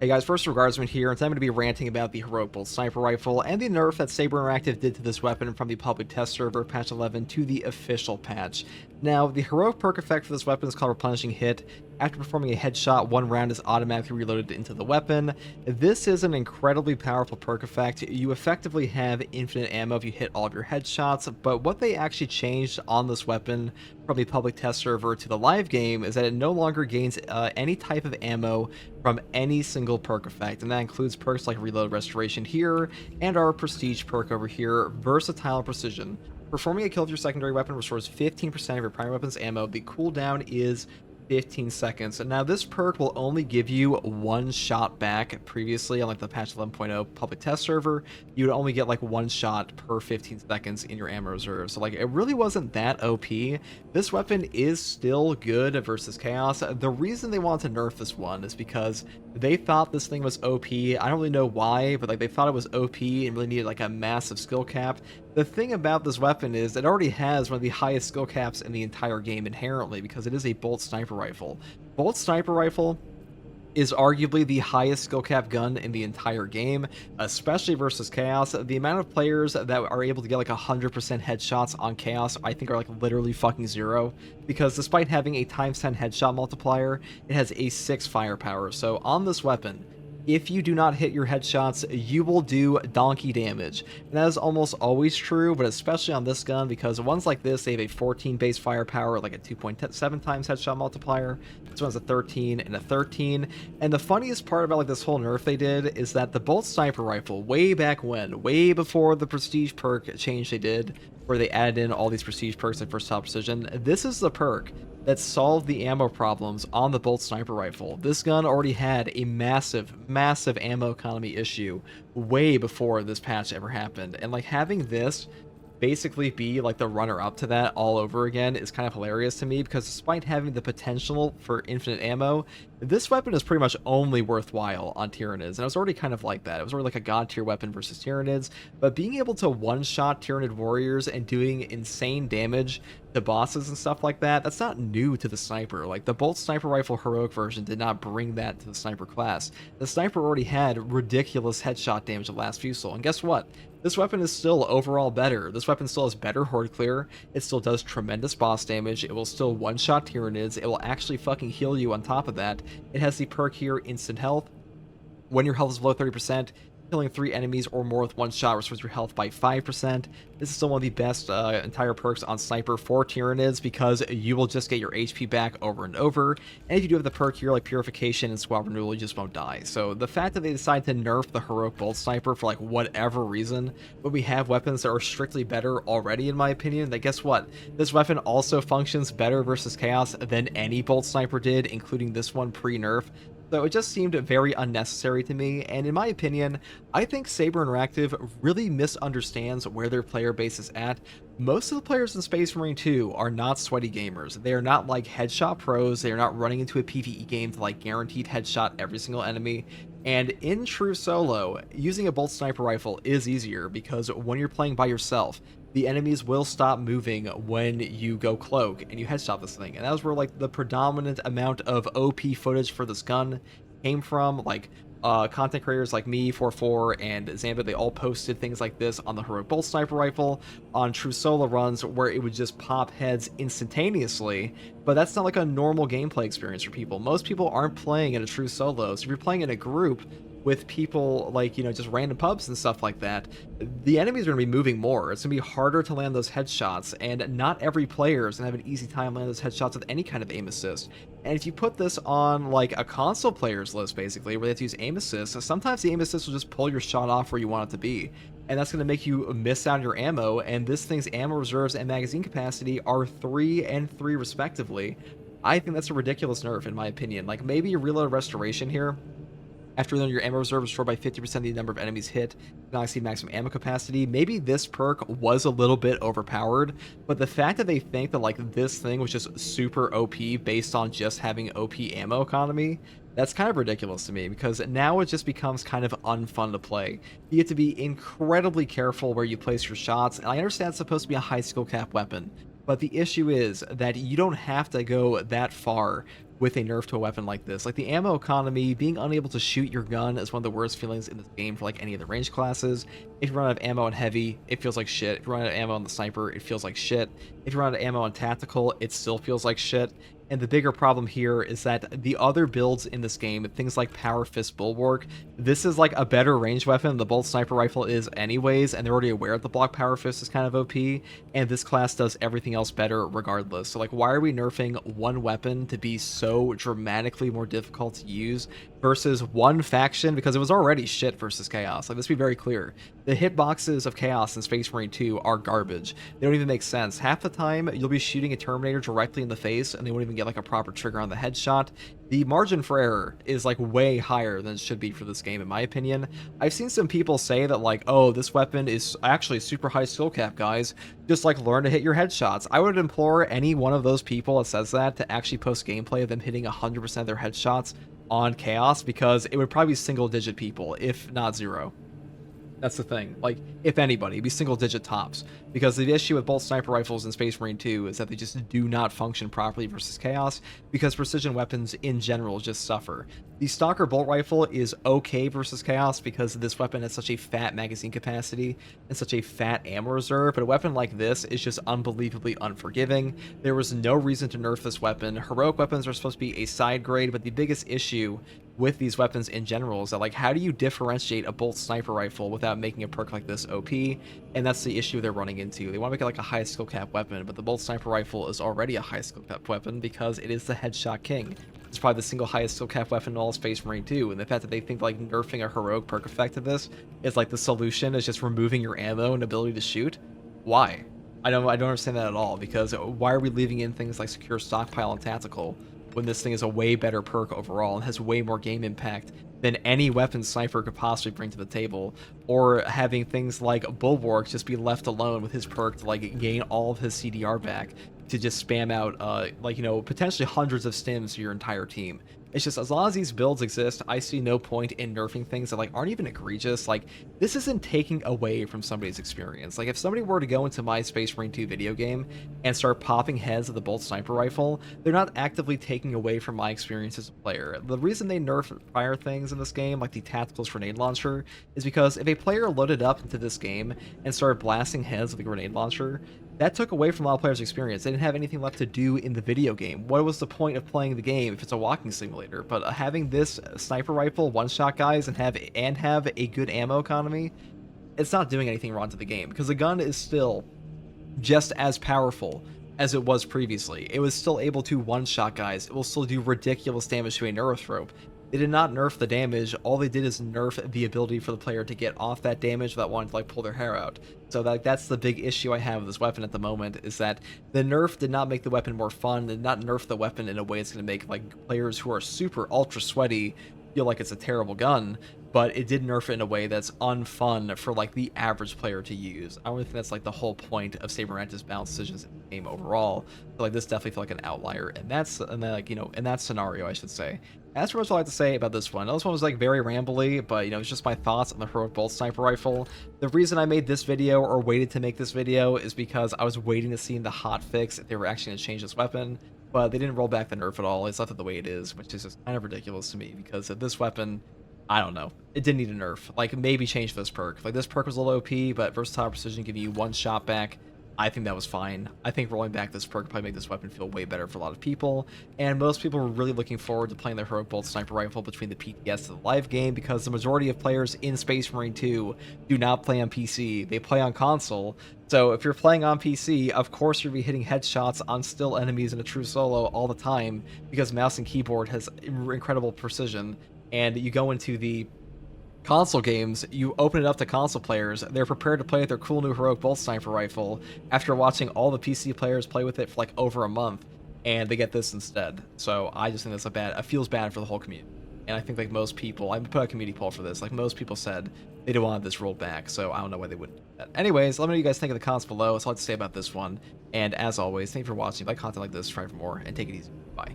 Hey guys, first Regardsman here, and today I'm going to be ranting about the Heroic Bolt Sniper Rifle and the nerf that Saber Interactive did to this weapon from the public test server patch 11 to the official patch. Now, the heroic perk effect for this weapon is called Replenishing Hit. After performing a headshot, one round is automatically reloaded into the weapon. This is an incredibly powerful perk effect. You effectively have infinite ammo if you hit all of your headshots, but what they actually changed on this weapon from the public test server to the live game is that it no longer gains any type of ammo from any single perk effect, and that includes perks like Reload Restoration here, and our Prestige perk over here, Versatile Precision. Performing a kill with your secondary weapon restores 15% of your primary weapon's ammo. The cooldown is 15 seconds. And now this perk will only give you one shot back. Previously on like the patch 11.0 public test server, you would only get like one shot per 15 seconds in your ammo reserve. So like it really wasn't that OP. This weapon is still good versus chaos. The reason they wanted to nerf this one is because they thought this thing was OP. I don't really know why, but like they thought it was OP and really needed like a massive skill cap. The thing about this weapon is it already has one of the highest skill caps in the entire game inherently because it is a Bolt Sniper Rifle. Bolt Sniper Rifle is arguably the highest skill cap gun in the entire game, especially versus Chaos. The amount of players that are able to get like 100% headshots on Chaos, I think are like literally fucking zero, because despite having a times 10 headshot multiplier, it has a 6 firepower. So on this weapon, if you do not hit your headshots, you will do donkey damage. And that is almost always true, but especially on this gun, because ones like this, they have a 14 base firepower, like a 2.7 times headshot multiplier. This one's a 13 and a 13. And the funniest part about like this whole nerf they did is that the Bolt Sniper Rifle, way back when, way before the Prestige perk change they did, where they added in all these Prestige perks like Versatile Precision, this is the perk that solved the ammo problems on the Bolt Sniper Rifle. This gun already had a massive ammo economy issue way before this patch ever happened. And like having this basically be like the runner-up to that all over again is kind of hilarious to me, because despite having the potential for infinite ammo, this weapon is pretty much only worthwhile on Tyranids, and it was already kind of like that. It was already like a god tier weapon versus Tyranids, but being able to one-shot Tyranid warriors and doing insane damage to bosses and stuff like that, that's not new to the Sniper. Like the Bolt Sniper Rifle heroic version did not bring that to the Sniper class. The Sniper already had ridiculous headshot damage at last fusel, and guess what? This weapon is still overall better. This weapon still has better horde clear. It still does tremendous boss damage. It will still one-shot Tyranids. It will actually fucking heal you on top of that. It has the perk here, Instant Health. When your health is below 30%, killing 3 enemies or more with one shot restores your health by 5%. This is still one of the best entire perks on Sniper for Tyranids, because you will just get your HP back over and over. And if you do have the perk here like Purification and Squad Renewal, you just won't die. So the fact that they decide to nerf the Heroic Bolt Sniper for like whatever reason, but we have weapons that are strictly better already, in my opinion, that guess what? This weapon also functions better versus Chaos than any Bolt Sniper did, including this one pre-nerf. So it just seemed very unnecessary to me, and in my opinion, I think Saber Interactive really misunderstands where their player base is at. Most of the players in Space Marine 2 are not sweaty gamers. They are not like headshot pros. They are not running into a PvE game to like guaranteed headshot every single enemy. And in true solo, using a Bolt Sniper Rifle is easier, because when you're playing by yourself, the enemies will stop moving when you go cloak and you headshot this thing. And that was where like the predominant amount of OP footage for this gun came from. Like content creators like me, 44 and Zamba, they all posted things like this on the Heroic Bolt Sniper Rifle on true solo runs, where it would just pop heads instantaneously. But that's not like a normal gameplay experience for people. Most people aren't playing in a true solo. So if you're playing in a group with people like, you know, just random pubs and stuff like that, the enemies are going to be moving more. It's going to be harder to land those headshots, and not every player is going to have an easy time landing those headshots with any kind of aim assist. And if you put this on like a console players list, basically, where they have to use aim assist, sometimes the aim assist will just pull your shot off where you want it to be, and that's going to make you miss out on your ammo. And this thing's ammo reserves and magazine capacity are 3 and 3 respectively. I think that's a ridiculous nerf, in my opinion. Like maybe a reload restoration here, after your ammo reserve is restored by 50% of the number of enemies hit, now I see maximum ammo capacity. Maybe this perk was a little bit overpowered, but the fact that they think that like this thing was just super OP based on just having OP ammo economy, that's kind of ridiculous to me, because now it just becomes kind of unfun to play. You have to be incredibly careful where you place your shots, and I understand it's supposed to be a high skill cap weapon, but the issue is that you don't have to go that far with a nerf to a weapon like this. Like, the ammo economy, being unable to shoot your gun is one of the worst feelings in this game for like any of the range classes. If you run out of ammo on heavy, it feels like shit. If you run out of ammo on the sniper, it feels like shit. If you run out of ammo on tactical, it still feels like shit. And the bigger problem here is that the other builds in this game, things like Power Fist Bulwark, this is like a better range weapon than the Bolt Sniper Rifle is anyways, and they're already aware that the Block Power Fist is kind of OP, and this class does everything else better regardless. So like, why are we nerfing one weapon to be so dramatically more difficult to use versus one faction? Because it was already shit versus Chaos. Like, let's be very clear. The hitboxes of Chaos and Space Marine 2 are garbage. They don't even make sense. Half the time, you'll be shooting a Terminator directly in the face, and they won't even get like a proper trigger on the headshot. The margin for error is like way higher than it should be for this game, in my opinion. I've seen some people say that like, oh, this weapon is actually super high skill cap, guys. Just like learn to hit your headshots. I would implore any one of those people that says that to actually post gameplay of them hitting 100% of their headshots on Chaos, because it would probably be single-digit people, if not zero. That's the thing. Like, if anybody, it'd be single-digit tops. Because the issue with both Sniper Rifles and Space Marine 2 is that they just do not function properly versus Chaos, because precision weapons in general just suffer. The Stalker Bolt Rifle is okay versus Chaos because this weapon has such a fat magazine capacity and such a fat ammo reserve, but a weapon like this is just unbelievably unforgiving. There was no reason to nerf this weapon. Heroic weapons are supposed to be a side grade, but the biggest issue with these weapons in general is that, like, how do you differentiate a Bolt Sniper Rifle without making a perk like this OP? And that's the issue they're running into. They want to make it like a high skill cap weapon, but the Bolt Sniper Rifle is already a high skill cap weapon because it is the headshot king. It's probably the single highest skill cap weapon in all of Space Marine 2, and the fact that they think like nerfing a heroic perk effect of this is like the solution is just removing your ammo and ability to shoot. Why? I don't understand that at all, because why are we leaving in things like secure stockpile and tactical when this thing is a way better perk overall and has way more game impact than any weapon Sniper could possibly bring to the table, or having things like Bulwark just be left alone with his perk to like gain all of his CDR back to just spam out like, you know, potentially hundreds of stims to your entire team. It's just, as long as these builds exist, I see no point in nerfing things that like aren't even egregious. Like, this isn't taking away from somebody's experience. Like, if somebody were to go into my Space Marine 2 video game and start popping heads of the Bolt Sniper Rifle, they're not actively taking away from my experience as a player. The reason they nerf prior things in this game, like the Tactical's grenade launcher, is because if a player loaded up into this game and started blasting heads with the grenade launcher, that took away from a lot of players' experience. They didn't have anything left to do in the video game. What was the point of playing the game if it's a walking simulator? But having this sniper rifle one-shot guys and have a good ammo economy, it's not doing anything wrong to the game, because the gun is still just as powerful as it was previously. It was still able to one-shot guys. It will still do ridiculous damage to a neurothrope. They did not nerf the damage. All they did is nerf the ability for the player to get off that damage without wanting to like pull their hair out. So that's the big issue I have with this weapon at the moment, is that the nerf did not make the weapon more fun, did not nerf the weapon in a way that's going to make like players who are super ultra sweaty feel like it's a terrible gun, but it did nerf it in a way that's unfun for like the average player to use. I don't think that's like the whole point of Saber Rant's balance decisions in the game overall. So like, this definitely felt like an outlier, and then like, you know, in that scenario, I should say. That's what I like to say about this one. This one was like very rambly, but you know, it's just my thoughts on the heroic Bolt Sniper Rifle. The reason I made this video, or waited to make this video, is because I was waiting to see in the hotfix if they were actually going to change this weapon, but they didn't roll back the nerf at all. It's left it the way it is, which is just kind of ridiculous to me, because of this weapon, I don't know. It didn't need a nerf. Like, maybe change this perk. Like, this perk was a little OP, but versatile precision giving you one shot back, I think that was fine. I think rolling back this perk probably made this weapon feel way better for a lot of people, and most people were really looking forward to playing the Heroic Bolt Sniper Rifle between the PTS and the live game, because the majority of players in Space Marine 2 do not play on PC. They play on console. So if you're playing on PC, of course you'll be hitting headshots on still enemies in a true solo all the time, because mouse and keyboard has incredible precision, and you go into the console games, you open it up to console players, they're prepared to play with their cool new Heroic Bolt Sniper Rifle after watching all the PC players play with it for like over a month, and they get this instead. So I just think that's it feels bad for the whole community. And I think like most people, I put out a community poll for this, like most people said they didn't want this rolled back, so I don't know why they wouldn't do that. Anyways, let me know what you guys think in the comments below. That's all I have to say about this one, and as always, thank you for watching. If you like content like this, try for more, and take it easy. Bye.